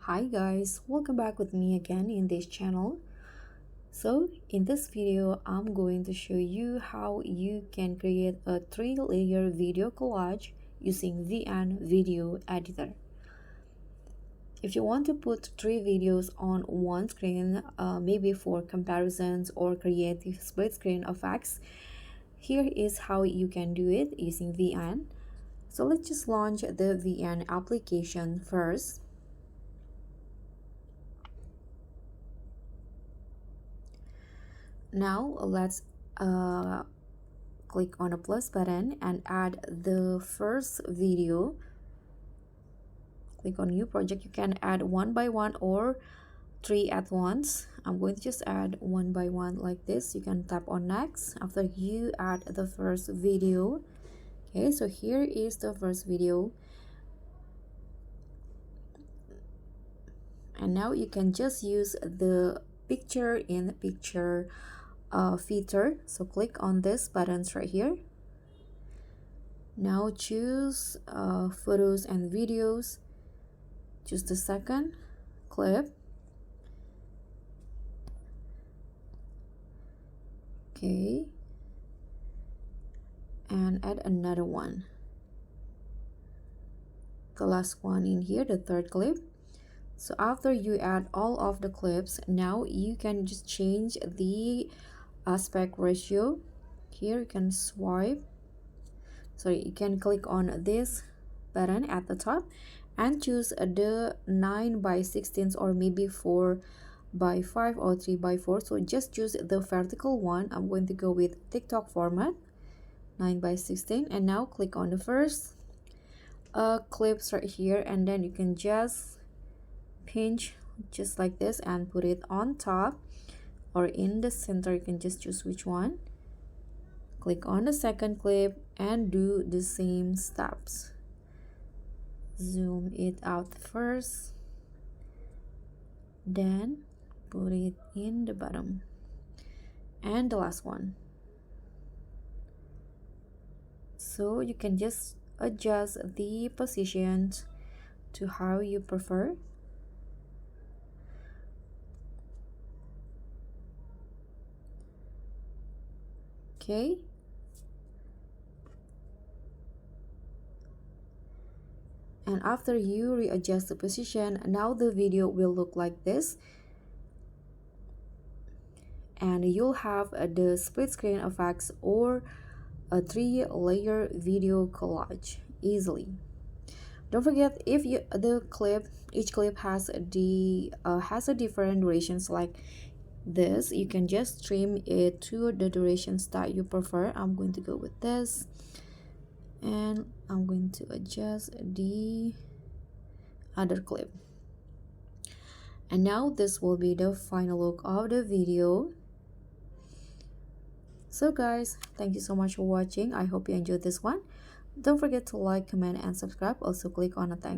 Hi guys, welcome back with me again in this channel. So in this video I'm going to show you how you can create a 3-layer video collage using VN video editor. If you want to put 3 videos on one screen, maybe for comparisons or creative split screen effects, here is how you can do it using VN. So let's just launch the VN application first. Now let's click on a plus button and add the first video. Click on new project. You can add one by one or 3 at once. I'm going to just add one by one like this. You can tap on next after you add the first video. Okay, so here is the first video, and now you can just use the picture in picture feature. So click on this buttons right here. Now choose photos and videos. Choose the second clip. Okay, and add another one, the last one in here, the third clip. So after you add all of the clips, now you can just change the aspect ratio. Here you can you can click on this button at the top and choose the 9:16 or maybe 4:5 or 3:4. So just choose the vertical one. I'm going to go with TikTok format, 9:16, and now click on the first clips right here, and then you can just pinch just like this and put it on top or in the center. You can just choose which one. Click on the second clip and do the same steps. Zoom it out first, then put it in the bottom, and the last one. So you can just adjust the positions to how you prefer. Okay, and after you readjust the position, now the video will look like this, and you'll have the split screen effects or a 3-layer video collage easily. Don't forget, if each clip has a different durations like this, you can just trim it to the durations that you prefer. I'm going to go with this, and I'm going to adjust the other clip. And now this will be the final look of the video. So guys, thank you so much for watching. I hope you enjoyed this one. Don't forget to like, comment, and subscribe. Also click on the thank